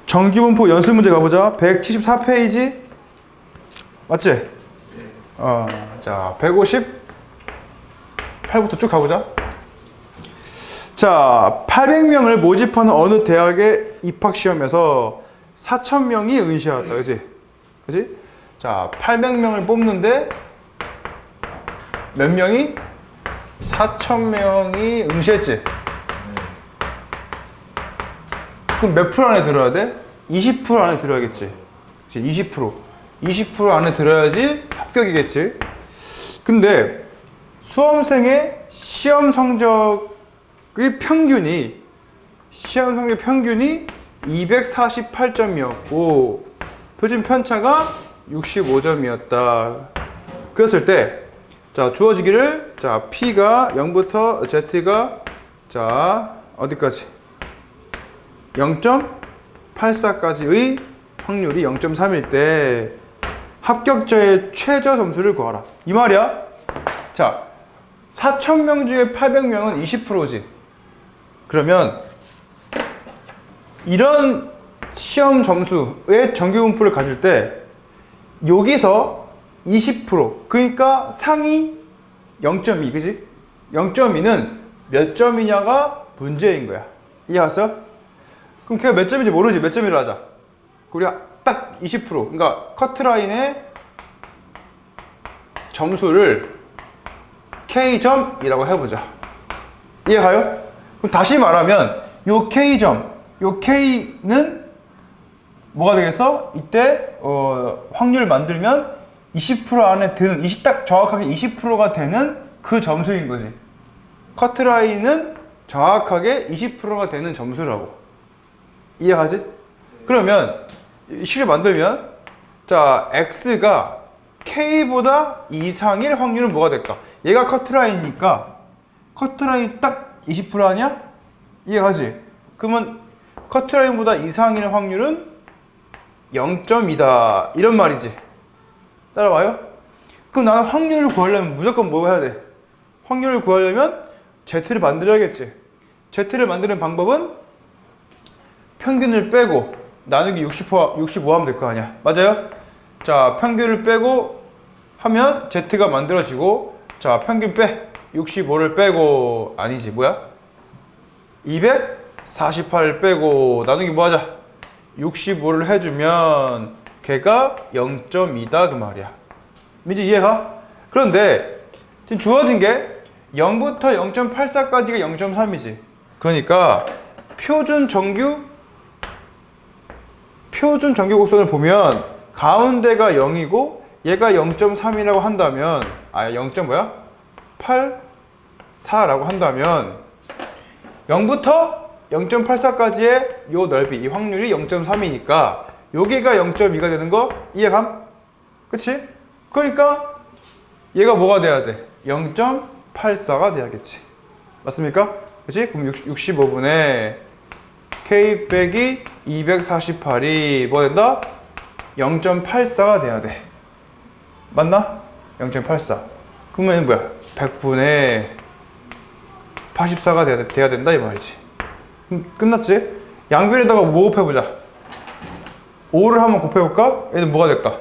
정기분포 연습 문제 가보자. 174페이지. 맞지? 자, 158부터 쭉 가보자. 자, 800명을 모집하는 어느 대학의 입학시험에서 4,000명이 응시하였다. 그지? 그지? 자, 800명을 뽑는데 몇 명이? 4,000명이 응시했지? 그럼 몇 프로 안에 들어야 돼? 20% 안에 들어야겠지. 그치? 20% 안에 들어야지 합격이겠지. 근데 수험생의 시험 성적의 평균이 248점이었고 표준 편차가 65점이었다. 그랬을 때 자, 주어지기를 자, P가 0부터 Z가 자, 어디까지? 0.84까지의 확률이 0.3일 때 합격자의 최저 점수를 구하라. 이 말이야. 자, 4,000명 중에 800명은 20%지. 그러면 이런 시험 점수의 정규분포를 가질 때 여기서 20% 그러니까 상위 0.2 그지? 0.2는 몇 점이냐가 문제인 거야. 이해갔어? 그럼 걔가 몇 점인지 모르지. 몇 점이라 하자. 우리가 딱 20% 그러니까 커트라인의 점수를 K점이라고 해보자. 이해가요? 그럼 다시 말하면 요 K점, 요 K는 뭐가 되겠어? 이때 확률을 만들면 20% 안에 드는 딱 정확하게 20%가 되는 그 점수인 거지. 커트라인은 정확하게 20%가 되는 점수라고. 이해가지? 그러면 식을 만들면 자, X가 K보다 이상일 확률은 뭐가 될까? 얘가 커트라인이니까 커트라인이 딱 20% 아니야? 이해가지? 그러면 커트라인보다 이상일 확률은 0.2다 이런 말이지. 따라와요? 그럼 나는 확률을 구하려면 무조건 뭐 해야 돼? 확률을 구하려면 Z를 만들어야겠지. Z를 만드는 방법은 평균을 빼고 나누기 65 하면 될 거 아니야. 맞아요? 자, 평균을 빼고 하면 Z가 만들어지고 자, 평균 빼 65를 빼고 아니지 뭐야? 248을 빼고 나누기 뭐 하자? 65를 해주면 걔가 0.2다 그 말이야. 민지 이해가? 그런데 지금 주어진 게 0부터 0.84까지가 0.3이지. 그러니까 표준 정규 곡선을 보면 가운데가 0이고 얘가 0.3이라고 한다면 0.84라고 한다면 0부터 0.84까지의 요 넓이, 이 확률이 0.3이니까 여기가 0.2가 되는 거 이해감? 그치? 그러니까 얘가 뭐가 돼야 돼? 0.84가 돼야겠지. 맞습니까? 그치? 그럼 65분의 K 빼기 248이 뭐 된다? 0.84가 돼야 돼. 맞나? 0.84. 그러면 뭐야? 100분의 84가 돼야 된다 이 말이지. 끝났지? 양변에다가 뭐 곱해보자. 5를 한번 곱해볼까? 얘는 뭐가 될까?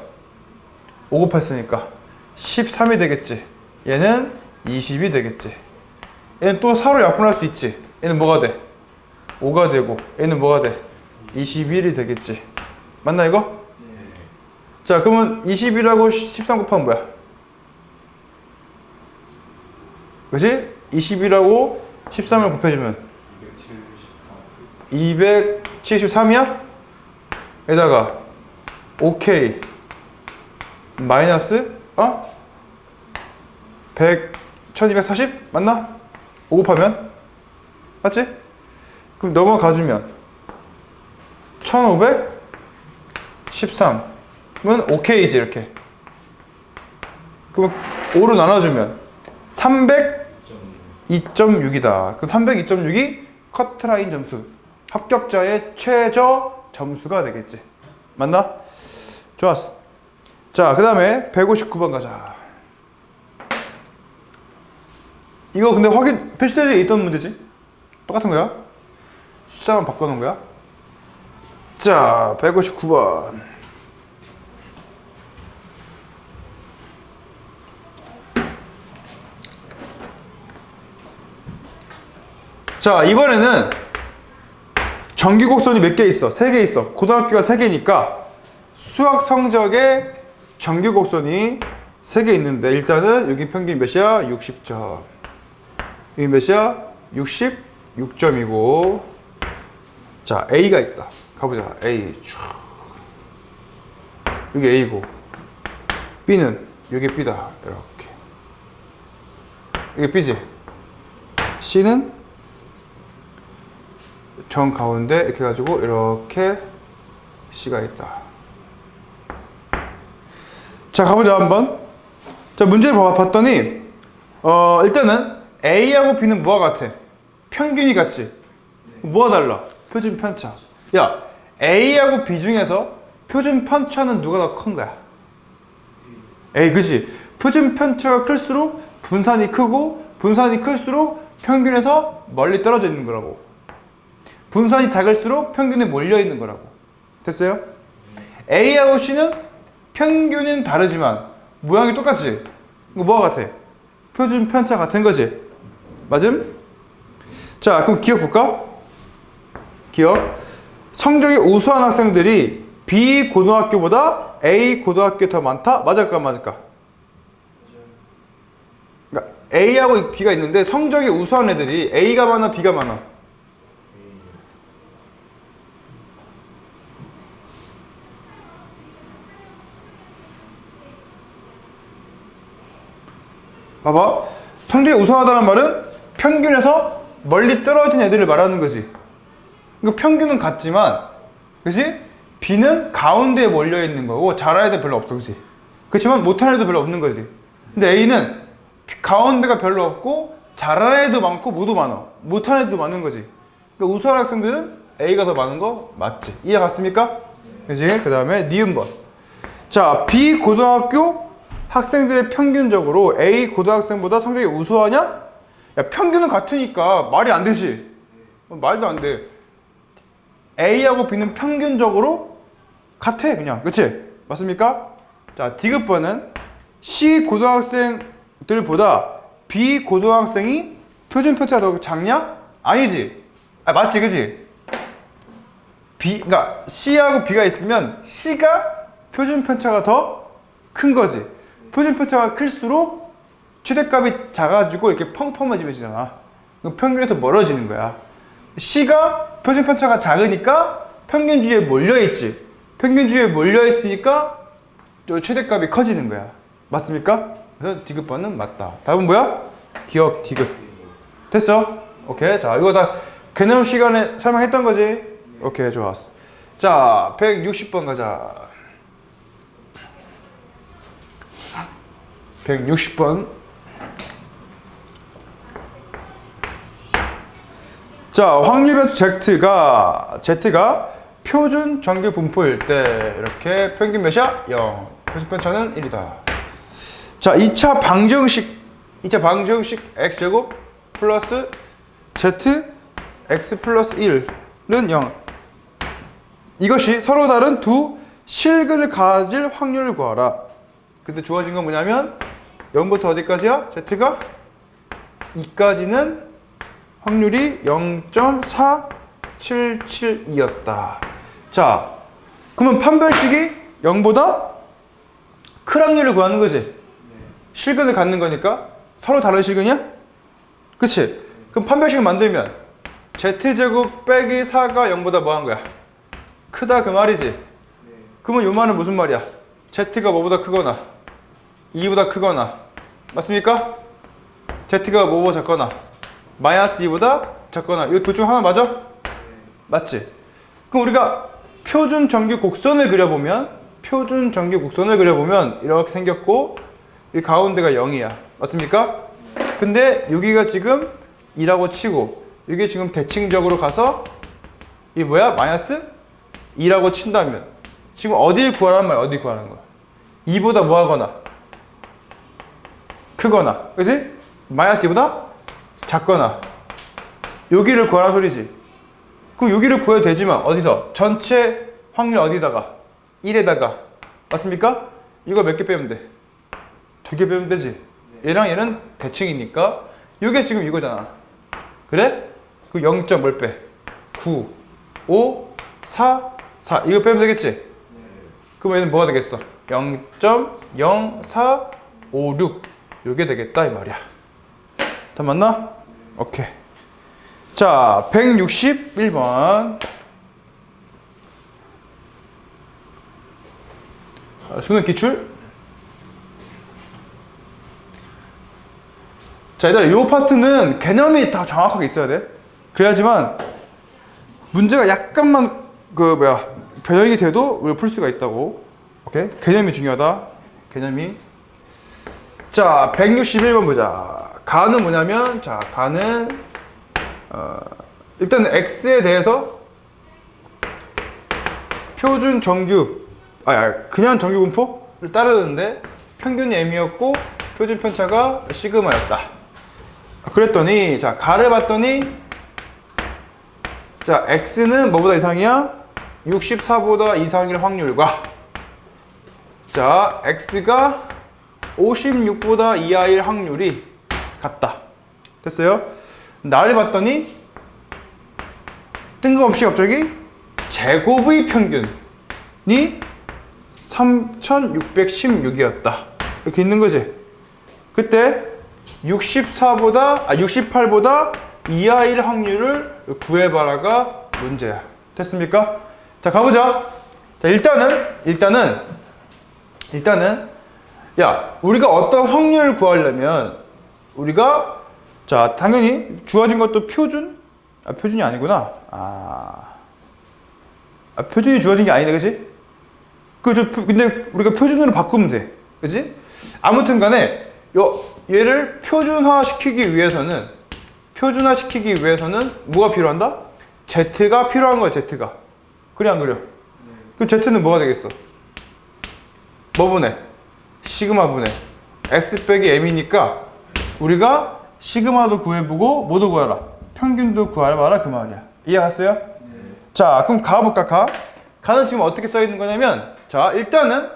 5 곱했으니까 13이 되겠지. 얘는 20이 되겠지. 얘는 또 4로 약분할 수 있지. 얘는 뭐가 돼? 5가 되고 얘는 뭐가 돼? 21이 되겠지. 맞나 이거? 네. 자, 그러면 21하고 13 곱하면 뭐야? 그치? 21하고 13을 곱해주면 273이야? 에다가 OK 마이너스 1240? 맞나? 5 곱하면? 맞지? 그럼 넘어가주면 1513은 OK지 이렇게. 그럼 5로 나눠주면 302.6이다. 그 302.6이 커트라인 점수, 합격자의 최저 점수가 되겠지. 맞나? 좋았어. 자, 그 다음에 159번 가자. 이거 근데 필수대지에 있던 문제지? 똑같은 거야? 숫자만 바꿔놓은 거야? 자, 159번. 자, 이번에는 정규 곡선이 몇 개 있어? 3개 있어. 고등학교가 3개니까 수학 성적에 정규 곡선이 3개 있는데 일단은 여기 평균 몇이야? 60점. 여기 몇이야? 66점이고. 자, A가 있다. 가보자. A. 여기 A고. B는 여기 B다. 이렇게. 여기 B지. C는 정 가운데 이렇게 해가지고 이렇게 C가 있다. 자, 가보자 한번. 자, 문제를 봤더니 일단은 A하고 B는 뭐가 같아? 평균이 같지? 뭐가 달라? 표준 편차. 야, A하고 B 중에서 표준 편차는 누가 더 큰 거야? A, 그치? 표준 편차가 클수록 분산이 크고 분산이 클수록 평균에서 멀리 떨어져 있는 거라고. 분산이 작을수록 평균에 몰려 있는 거라고. 됐어요? A하고 C는 평균은 다르지만 모양이 똑같지? 이거 뭐가 같아? 표준 편차 같은 거지? 맞음? 자, 그럼 기억 볼까? 기억. 성적이 우수한 학생들이 B 고등학교보다 A 고등학교 더 많다? 맞을까 맞을까? 그러니까 A하고 B가 있는데 성적이 우수한 애들이 A가 많아 B가 많아? 봐봐. 성적이 우수하다는 말은 평균에서 멀리 떨어진 애들을 말하는 거지. 그러니까 평균은 같지만, 그치? B는 가운데에 몰려 있는 거고 잘하는 애들 별로 없어, 그치? 그렇지만 못하는 애도 별로 없는 거지. 근데 A는 가운데가 별로 없고 잘하는 애도 많고 모두 많아. 못하는 애도 많은 거지. 그러니까 우수한 학생들은 A가 더 많은 거 맞지? 이해 갔습니까? 그치? 그 다음에 니은번. 자, B 고등학교 학생들의 평균적으로 A 고등학생보다 성적이 우수하냐? 야, 평균은 같으니까 말이 안 되지. 말도 안 돼. A하고 B는 평균적으로 같아, 그냥. 그치? 맞습니까? 자, D급번은 C 고등학생들보다 B 고등학생이 표준 편차가 더 작냐? 아니지. 아, 맞지, 그치? 그러니까 C하고 B가 있으면 C가 표준 편차가 더 큰 거지. 표준 편차가 클수록 최대값이 작아지고 이렇게 펑펑해지잖아. 평균에서 멀어지는 거야. C가 표준 편차가 작으니까 평균주의에 몰려있지. 평균주의에 몰려있으니까 최대값이 커지는 거야. 맞습니까? 그래서 D급번은 맞다. 답은 뭐야? 기억 D급. 됐어? 오케이. 자, 이거 다 개념 시간에 설명했던 거지? 오케이, 좋았어. 자, 160번 가자. 160번. 자, 확률 변수 Z가 표준 정규 분포일 때 이렇게 평균 몇이야? 0. 표준 편차는 1이다. 자, 2차 방정식 X제곱 플러스 Z X 플러스 1은 0. 이것이 서로 다른 두 실근을 가질 확률을 구하라. 근데 주어진 건 뭐냐면 0부터 어디까지야? Z가 2까지는 확률이 0.4772였다. 자, 그러면 판별식이 0보다 큰 확률을 구하는 거지? 실근을 갖는 거니까 서로 다른 실근이야? 그치? 그럼 판별식을 만들면 Z제곱 빼기 4가 0보다 뭐 한 거야? 크다 그 말이지? 그러면 요 말은 무슨 말이야? Z가 뭐보다 크거나 2보다 크거나 맞습니까? Z가 뭐보다 작거나 마이너스 2보다 작거나 이 둘 중 하나 맞아? 맞지? 그럼 우리가 표준 정규 곡선을 그려보면 이렇게 생겼고 이 가운데가 0이야. 맞습니까? 근데 여기가 지금 2라고 치고 이게 지금 대칭적으로 가서 이 뭐야? 마이너스 2라고 친다면 지금 어디를 구하라는 말이야? 어디 구하는 거야? 2보다 뭐 하거나 크거나, 그지? 마이너스 2보다 작거나 여기를 구하라는 소리지. 그럼 여기를 구해도 되지만 어디서? 전체 확률 어디다가? 1에다가. 맞습니까? 이거 몇 개 빼면 돼? 2개 빼면 되지. 얘랑 얘는 대칭이니까 이게 지금 이거잖아. 그래? 그 0. 뭘 빼? 9, 5, 4, 4 이거 빼면 되겠지? 그럼 얘는 뭐가 되겠어? 0.0456 이게 되겠다 이 말이야. 다 맞나? 오케이. 자, 161번. 수능 기출. 자, 얘들아, 이 파트는 개념이 다 정확하게 있어야 돼. 그래야지만 문제가 약간만 변형이 돼도 우리가 풀 수가 있다고. 오케이? 개념이 중요하다. 개념이. 자, 161번 보자. 가는 뭐냐면, 자, 가는 일단 x에 대해서 표준 정규, 그냥 정규 분포를 따르는데 평균이 m이었고 표준 편차가 시그마였다. 그랬더니, 자, 가를 봤더니, 자, x는 뭐보다 이상이야? 64보다 이상일 확률과, 자, x가 56보다 이하일 확률이 같다. 됐어요? 나를 봤더니 뜬금없이 갑자기 제곱의 평균이 3616이었다. 이렇게 있는 거지. 그때 68보다 이하일 확률을 구해봐라가 문제야. 됐습니까? 자, 가보자. 자, 일단은 야, 우리가 어떤 확률을 구하려면 우리가, 자, 당연히 주어진 것도 표준이 아니구나. 표준이 주어진 게 아니네, 그지? 근데 우리가 표준으로 바꾸면 돼, 그지? 아무튼 간에 얘를 표준화시키기 위해서는 뭐가 필요한다? Z가 필요한 거야, Z가. 그래, 안 그래? 그럼 Z는 뭐가 되겠어? 뭐 분해? 시그마 분해. X 빼기 M이니까 우리가 시그마도 구해보고 뭐도 구하라? 평균도 구해봐라 그 말이야. 이해갔어요? 네. 자, 그럼 가볼까? 가는 지금 어떻게 써있는 거냐면, 자, 일단은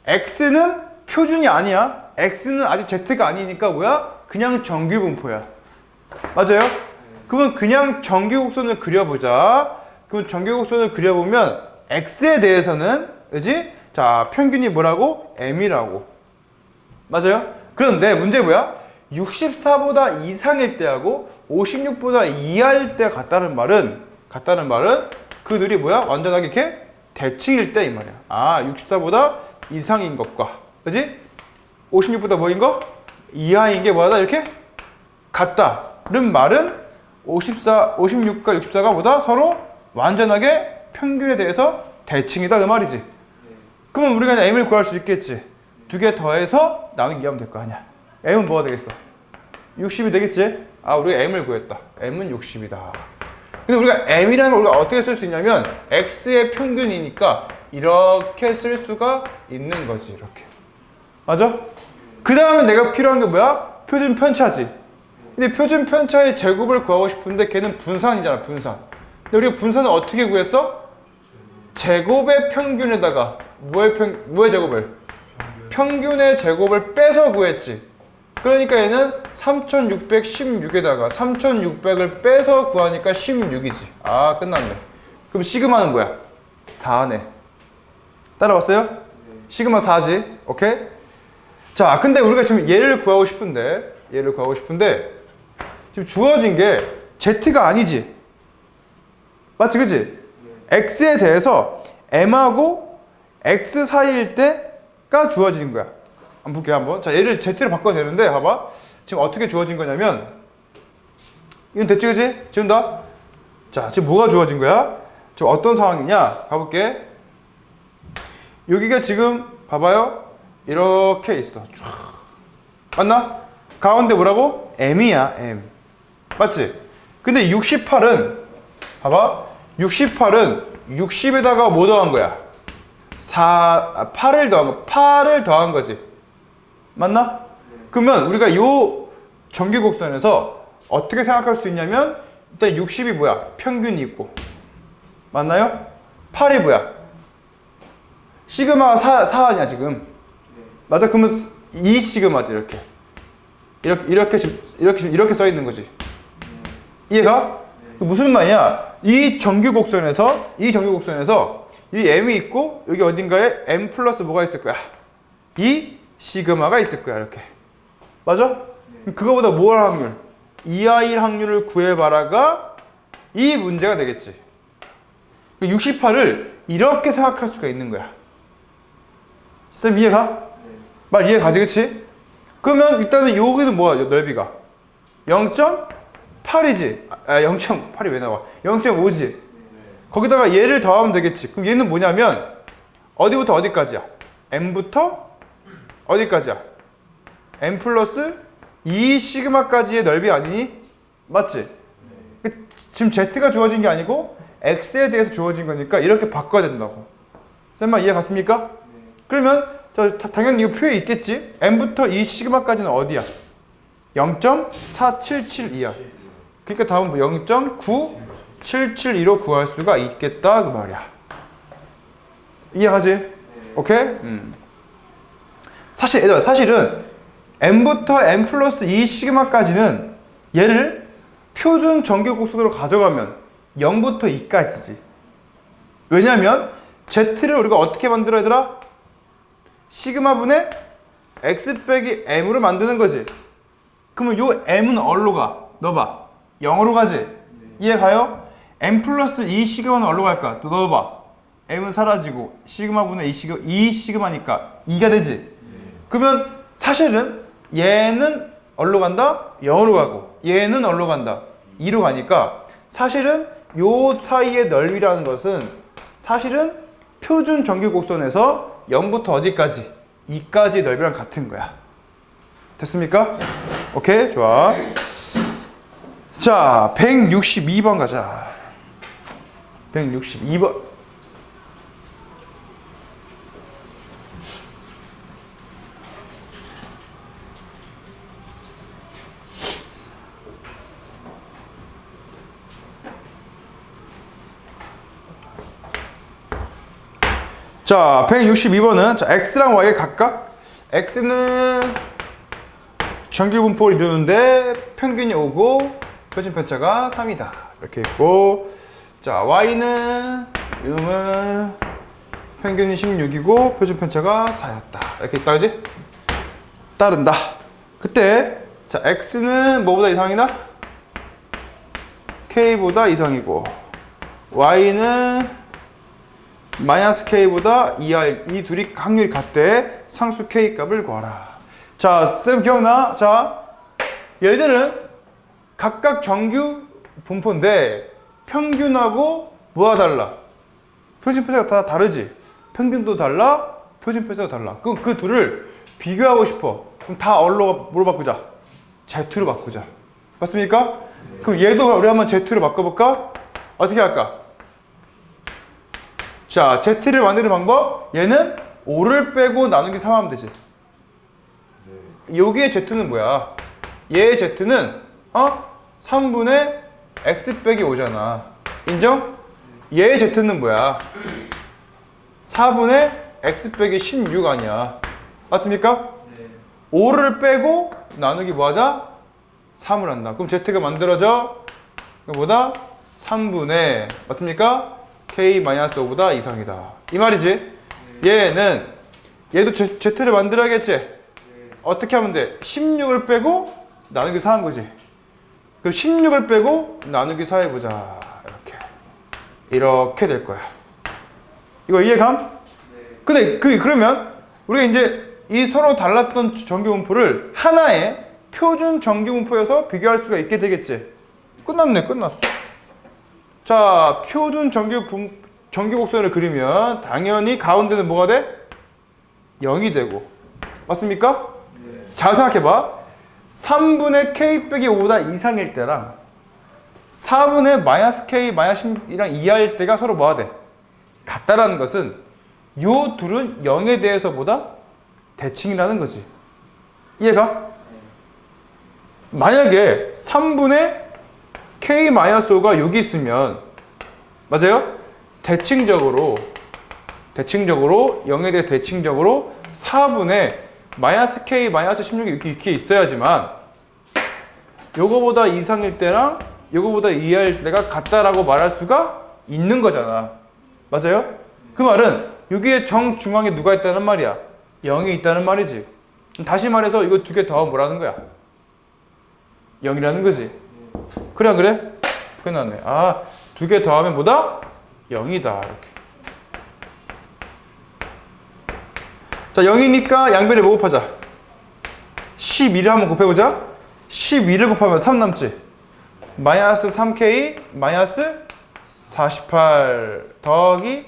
X는 표준이 아니야. X는 아직 Z가 아니니까 뭐야? 그냥 정규 분포야. 맞아요? 그러면 그냥 정규 곡선을 그려보자. 그럼 정규 곡선을 그려보면 X에 대해서는, 그지? 자, 평균이 뭐라고? M이라고. 맞아요? 그런데 문제 뭐야? 64보다 이상일 때하고 56보다 이하일 때 같다는 말은 그들이 뭐야? 완전하게 이렇게 대칭일 때 이 말이야. 64보다 이상인 것과, 그지? 56보다 뭐인 거? 이하인 게 뭐하다? 이렇게 같다는 말은 56과 64가 보다 서로 완전하게 평균에 대해서 대칭이다 그 말이지. 그러면 우리가 그냥 M을 구할 수 있겠지. 2개 더해서 나누기 하면 될 거 아니야. M은 뭐가 되겠어? 60이 되겠지? 우리가 M을 구했다. M은 60이다. 근데 우리가 M이라는 걸 우리가 어떻게 쓸 수 있냐면 X의 평균이니까 이렇게 쓸 수가 있는 거지. 이렇게. 맞아? 그 다음에 내가 필요한 게 뭐야? 표준 편차지. 근데 표준 편차의 제곱을 구하고 싶은데 걔는 분산이잖아. 분산. 근데 우리가 분산을 어떻게 구했어? 제곱의 평균에다가 뭐의 제곱을? 평균의 제곱을 빼서 구했지. 그러니까 얘는 3616에다가 3600을 빼서 구하니까 16이지. 끝났네. 그럼 시그마는 뭐야? 4네. 따라왔어요? 시그마 4지. 오케이? 자, 근데 우리가 지금 얘를 구하고 싶은데 지금 주어진 게 Z가 아니지. 맞지, 그지? X에 대해서 M하고 X 사이일 때가 주어지는 거야. 한번 볼게요, 한번. 자, 얘를 Z로 바꿔도 되는데, 봐봐. 지금 어떻게 주어진 거냐면, 이건 됐지, 그지? 지운다? 자, 지금 뭐가 주어진 거야? 지금 어떤 상황이냐? 가볼게. 여기가 지금, 봐봐요. 이렇게 있어. 쫙. 맞나? 가운데 뭐라고? M이야, M. 맞지? 근데 68은, 봐봐. 68은 60에다가 뭐 더한 거야? 8을 더한 거지. 맞나? 그러면 우리가 요 정규곡선에서 어떻게 생각할 수 있냐면 일단 60이 뭐야? 평균이 있고. 맞나요? 8이 뭐야? 시그마가 4 아니야 지금. 맞아? 그러면 2 시그마지 이렇게 써 있는 거지. 이해가? 무슨 말이냐? 이 정규 곡선에서 이 m이 있고 여기 어딘가에 m 플러스 뭐가 있을 거야? 이 시그마가 있을 거야. 이렇게. 맞아? 그거보다 뭐 할 확률? 2r일 확률을 구해봐라가 이 문제가 되겠지. 68을 이렇게 생각할 수가 있는 거야. 쌤 이해가? 말 이해가지, 그치? 그러면 일단은 여기는 뭐야, 넓이가? 0.8이지? 0.8이 왜 나와? 0.5지? 거기다가 얘를 더하면 되겠지. 그럼 얘는 뭐냐면 어디부터 어디까지야? m부터 어디까지야? m 플러스 2 시그마까지의 넓이 아니니? 맞지? 지금 z가 주어진 게 아니고 x에 대해서 주어진 거니까 이렇게 바꿔야 된다고. 쌤만 이해 갔습니까? 그러면 당연히 이거 표에 있겠지? m부터 2 시그마까지는 어디야? 0.4772야. 그러니까 다음은 0.9772로 구할 수가 있겠다 그 말이야. 이해하지? 오케이? 사실은 m부터 m 플러스 2 시그마까지는 얘를 표준 정규 곡선으로 가져가면 0부터 2까지지. 왜냐면 z를 우리가 어떻게 만들어 얘들아? 시그마분의 x 빼기 m으로 만드는 거지. 그러면 요 m은 어디로 가? 넣어봐. 0으로 가지? 이해 가요? m 플러스 2 시그마는 어디로 갈까? 또 넣어봐. m은 사라지고 시그마분의 2 시그마니까 2가 되지. 그러면 사실은 얘는 어디로 간다? 0으로 가고 얘는 어디로 간다? 2로 가니까 사실은 요 사이의 넓이라는 것은 사실은 표준 정규 곡선에서 0부터 어디까지? 2까지 넓이랑 같은 거야. 됐습니까? 오케이, 좋아. 자, 162번 가자. 162번. 자, 162번은 자, x랑 y의 각각 x는 정규분포를 이루는데 평균이 5고 표준 편차가 3이다. 이렇게 있고, 자, y는 이놈은 평균이 16이고 표준 편차가 4였다. 이렇게 있다, 그지? 따른다. 그때 자, x는 뭐보다 이상이나? k보다 이상이고 y는 마이너스 k보다 2r, 이 둘이 확률이 같대. 상수 k 값을 구하라. 자, 쌤 기억나? 자, 얘들은 각각 정규 분포인데 평균하고 뭐가 달라? 표준 편차가 다 다르지? 평균도 달라, 표준 편차도 달라. 그럼 그 둘을 비교하고 싶어. 그럼 다 뭐로 바꾸자? Z로 바꾸자. 맞습니까? 그럼 얘도 우리 한번 Z로 바꿔볼까? 어떻게 할까? 자, Z를 만드는 방법, 얘는 5를 빼고 나누기 3 하면 되지. 여기에 Z는 뭐야? 얘의 Z는 3분의 X 빼기 5잖아. 인정? 얘의 Z는 뭐야? 4분의 X 빼기 16 아니야. 맞습니까? 5를 빼고 나누기 뭐 하자? 3을 한다. 그럼 Z가 만들어져 뭐다? 3분의 맞습니까? K-5보다 이상이다. 이 말이지? 얘도 Z를 만들어야겠지? 어떻게 하면 돼? 16을 빼고 나누기 4 한 거지. 그럼 16을 빼고 나누기 4 해보자. 이렇게 될 거야. 이거 이해감? 근데 그러면 우리가 이제 이 서로 달랐던 정규분포를 하나의 표준 정규분포여서 비교할 수가 있게 되겠지? 끝났네, 끝났어. 자, 표준 정규곡선을 그리면 당연히 가운데는 뭐가 돼? 0이 되고. 맞습니까? 잘 생각해봐. 3분의 k 빼기 5보다 이상일 때랑 4분의 마이너스 k 마이너스 10이랑 이하일 때가 서로 뭐가 돼? 같다라는 것은 요 둘은 0에 대해서보다 대칭이라는 거지. 이해가? 만약에 3분의 k-5가 여기 있으면 맞아요? 대칭적으로 대칭적으로 0에 대해 대칭적으로 4분의 마이너스 k 마이너스 16이 이렇게 있어야지만 요거보다 이상일 때랑 요거보다 이하일 때가 같다라고 말할 수가 있는 거잖아. 맞아요? 그 말은 여기에 정중앙에 누가 있다는 말이야? 0이 있다는 말이지. 다시 말해서 이거 두 개 더하면 뭐라는 거야? 0이라는 거지. 그래 안 그래? 끝났네. 아, 두 개 더하면 뭐다? 0이다. 이렇게. 자, 0이니까 양변에 뭐 곱하자? 12를 한번 곱해보자. 12를 곱하면 3 남지. 마이너스 3k 마이너스 48 더하기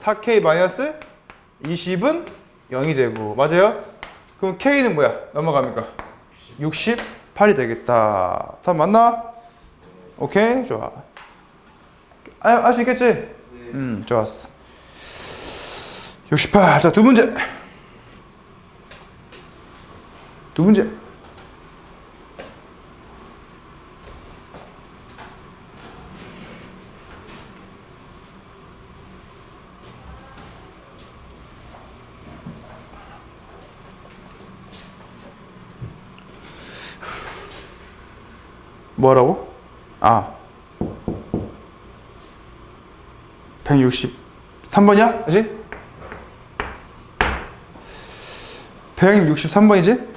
4k 마이너스 20은 0이 되고. 맞아요? 그럼 k는 뭐야? 넘어갑니까? 68이 되겠다. 답 맞나? 오케이, 좋아. 알 수 있겠지? 좋았어. 68. 자, 두 문제. 두 문제. 뭐라고? 아, 163번이야? 그지? 163번이지?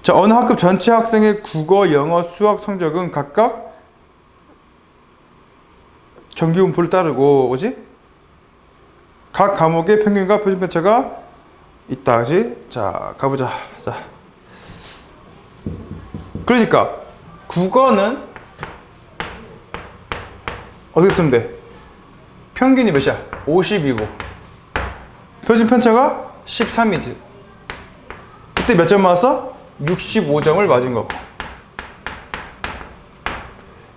자, 어느 학급 전체 학생의 국어, 영어, 수학 성적은 각각 정규분포를 따르고, 그지? 각 과목의 평균과 표준 편차가 있다, 그지? 자, 가보자. 자, 그러니까 국어는 어떻게 쓰면 돼? 평균이 몇이야? 50이고 표준 편차가 13이지. 그때 몇 점 맞았어? 65점을 맞은 거고.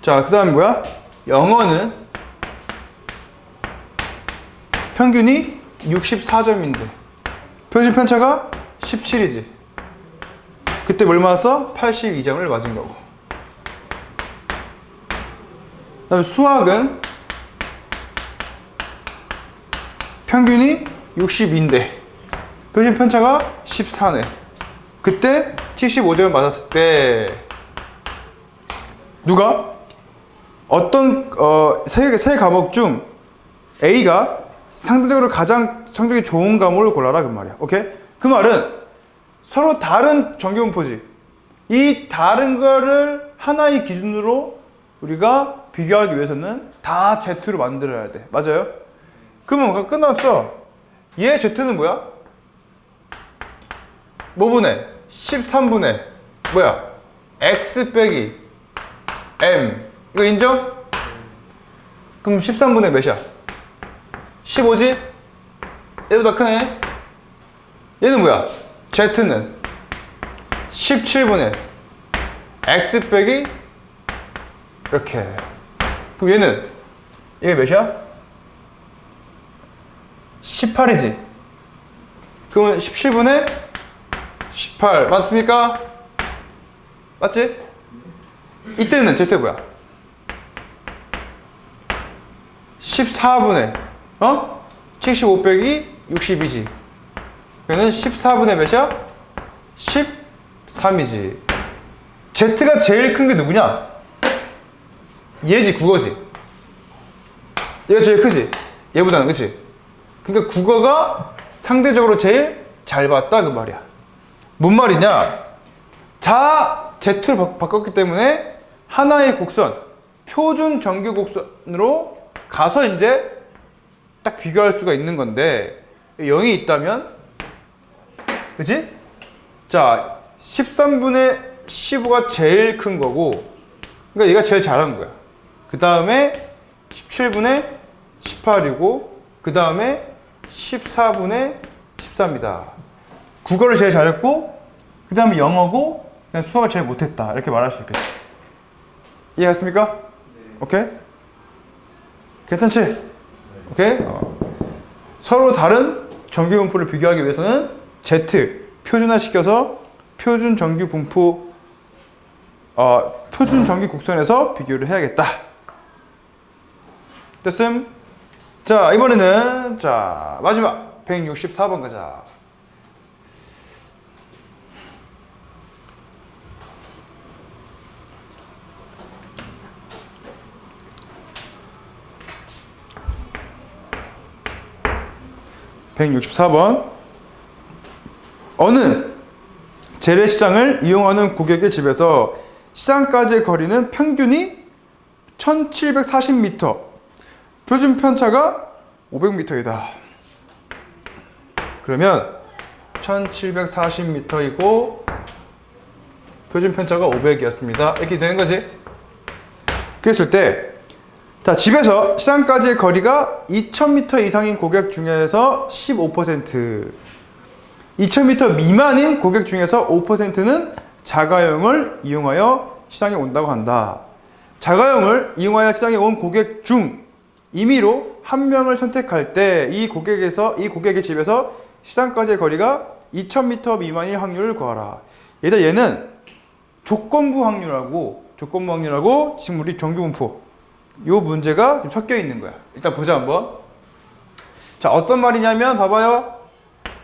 자, 그 다음에 뭐야? 영어는 평균이 64점인데 표준 편차가 17이지. 그때 뭘 맞았어? 82점을 맞은 거고. 그 다음에 수학은 평균이 62인데 표준 편차가 14네. 그때 75점을 맞았을 때 누가 어떤 세 과목 중 A가 상대적으로 가장 성적이 좋은 과목을 골라라 그 말이야. 오케이? 그 말은 서로 다른 정규분포지. 이 다른 거를 하나의 기준으로 우리가 비교하기 위해서는 다 Z로 만들어야 돼. 맞아요? 그러면 끝났어. 얘 Z는 뭐야? 뭐분의? 13분의 뭐야? X 빼기 M. 이거 인정? 그럼 13분의 몇이야? 15지? 얘보다 크네. 얘는 뭐야? Z는 17분의 X 빼기 이렇게. 그럼 얘는 얘 몇이야? 18이지. 그러면 17분의 18 맞습니까? 맞지? 이때는 Z 뭐야? 14분의 75 빼기 62지. 얘는 14분의 몇이야? 13이지. Z가 제일 큰 게 누구냐? 얘지, 국어지. 얘가 제일 크지? 얘보다는, 그치? 그러니까 국어가 상대적으로 제일 잘 봤다 그 말이야. 뭔 말이냐? 자, Z로 바꿨기 때문에 하나의 곡선, 표준 정규 곡선으로 가서 이제 딱 비교할 수가 있는 건데 0이 있다면, 그치? 자, 13분의 15가 제일 큰 거고, 그러니까 얘가 제일 잘한 거야. 그 다음에 17분의 18이고, 그 다음에 14분의 13이다. 국어를 제일 잘했고, 그 다음에 영어고, 그냥 수학을 제일 못했다. 이렇게 말할 수 있겠지. 이해했습니까? 네. 오케이? 괜찮지? 네. 오케이? 서로 다른 정규 분포를 비교하기 위해서는 Z 표준화시켜서 표준 정규 분포 표준 정규 곡선에서 비교를 해야겠다. 됐음? 자, 이번에는 자 마지막 164번 가자. (164번) 어느 재래시장을 이용하는 고객의 집에서 시장까지의 거리는 평균이 1740m, 표준 편차가 500m이다. 그러면 1740m이고 표준 편차가 500이었습니다. 이렇게 되는 거지. 그랬을 때, 자, 집에서 시장까지의 거리가 2000m 이상인 고객 중에서 15%, 2000m 미만인 고객 중에서 5%는 자가용을 이용하여 시장에 온다고 한다. 자가용을 이용하여 시장에 온 고객 중 임의로 한 명을 선택할 때 이 고객의 집에서 시장까지의 거리가 2000m 미만일 확률을 구하라. 얘는 조건부 확률하고 지금 우리 정규분포 요 문제가 좀 섞여 있는 거야. 일단 보자 한번. 자, 어떤 말이냐면 봐봐요.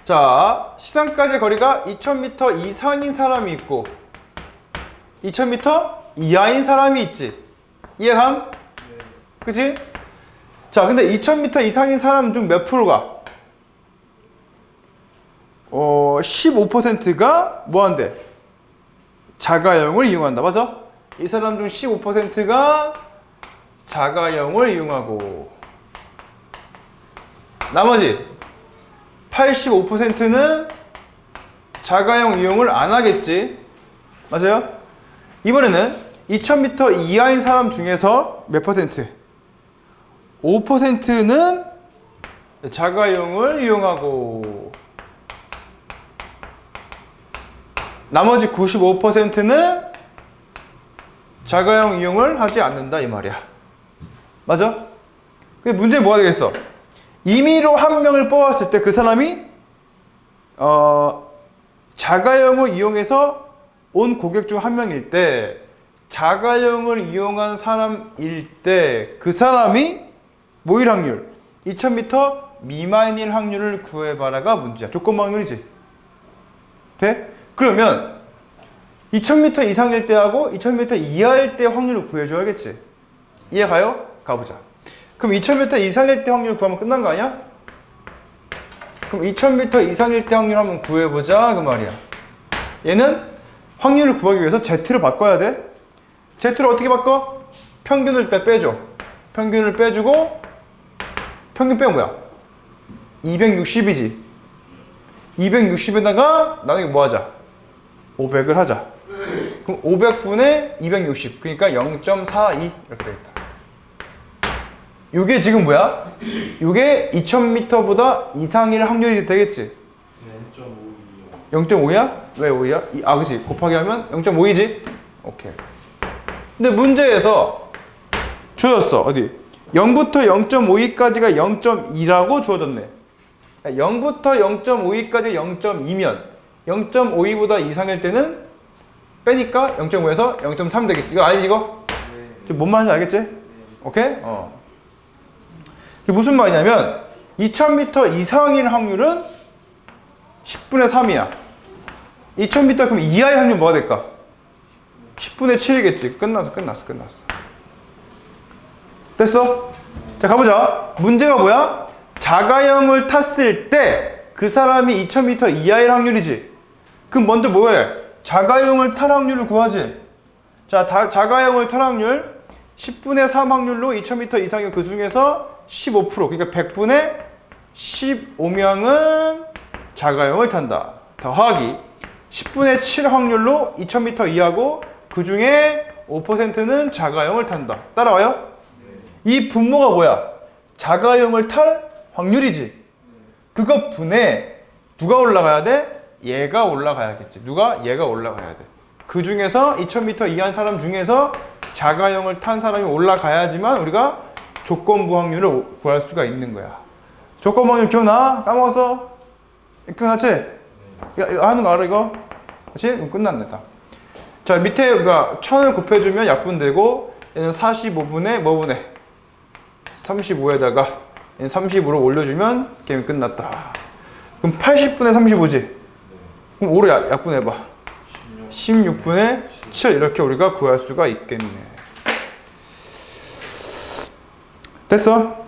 자, 시장까지의 거리가 2000m 이상인 사람이 있고 2000m 이하인 사람이 있지. 이해감? 그치? 자, 근데 2000m 이상인 사람 중 몇 프로가 15%가 뭐한대? 자가용을 이용한다. 맞아? 이 사람 중 15%가 자가용을 이용하고 나머지 85%는 자가용 이용을 안 하겠지. 맞아요? 이번에는 2000m 이하인 사람 중에서 몇 퍼센트? 5%는 자가용을 이용하고 나머지 95%는 자가용 이용을 하지 않는다 이 말이야. 맞아? 근데 문제 뭐가 되겠어? 임의로 한 명을 뽑았을 때 그 사람이 자가용을 이용해서 온 고객 중 한 명일 때 자가용을 이용한 사람일 때 그 사람이 뭐일 확률? 2000m 미만일 확률을 구해봐라가 문제야. 조건부 확률이지. 돼? 그러면 2000m 이상일 때하고 2000m 이하일 때 확률을 구해줘야겠지. 이해가요? 가보자. 그럼 2000m 이상일 때 확률 구하면 끝난 거 아니야? 그럼 2000m 이상일 때 확률 한번 구해보자 그 말이야. 얘는 확률을 구하기 위해서 Z로 바꿔야 돼. Z를 어떻게 바꿔? 평균을 일단 빼줘. 평균을 빼주고 평균 빼면 뭐야? 260이지. 260에다가 나중에 뭐 하자? 500을 하자. 그럼 500분의 260 그러니까 0.42 이렇게 되겠다. 이게 지금 뭐야? 이게 2000m보다 이상일 확률이 되겠지? 0.5이야? 왜 5이야? 아 그치 곱하기 하면 0.5이지? 오케이. 근데 문제에서 주어졌어. 어디? 0부터 0.52까지가 0.2라고 주어졌네. 0부터 0.52까지 0.2면 0.52보다 이상일 때는 빼니까 0.5에서 0.3 되겠지. 이거 알지 이거? 네. 뭔 말인지 알겠지? 네. 오케이? 이게 무슨 말이냐면 2000m 이상일 확률은 10분의 3이야. 2000m 그럼 이하의 확률 뭐가 될까? 10분의 7이겠지. 끝났어. 됐어? 자 가보자. 문제가 뭐야? 자가용을 탔을 때 그 사람이 2000m 이하일 확률이지. 그럼 먼저 뭐해? 자가용을 탈 확률을 구하지. 자, 자가용을 탈 확률 10분의 3 확률로 2000m 이상의 그 중에서 15% 그러니까 100분의 15명은 자가용을 탄다. 더하기 10분의 7 확률로 2000m 이하고 그 중에 5%는 자가용을 탄다. 따라와요? 이 분모가 뭐야? 자가용을 탈 확률이지. 그거 분에 누가 올라가야 돼? 얘가 올라가야겠지. 누가? 얘가 올라가야 돼. 그 중에서 2000m 이하인 사람 중에서 자가용을 탄 사람이 올라가야지만 우리가 조건부 확률을 구할 수가 있는 거야. 조건부 확률 기억나? 까먹었어? 기억났지? 이거 하는 거 알아 이거? 그렇지? 그럼 끝났네 다. 자 밑에 1000을 곱해주면 약분되고 얘는 45분의 뭐분의 35에다가 얘는 35로 올려주면 게임이 끝났다. 그럼 80분의 35지? 그럼 5로 약분해봐. 16분의 7 이렇게 우리가 구할 수가 있겠네. 됐어?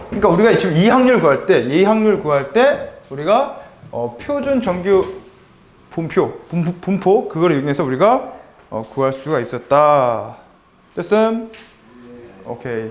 그러니까 우리가 지금 이 확률 구할 때, 이 확률 구할 때 우리가 표준 정규 분포 그거를 이용해서 우리가 구할 수가 있었다. 됐음? 오케이.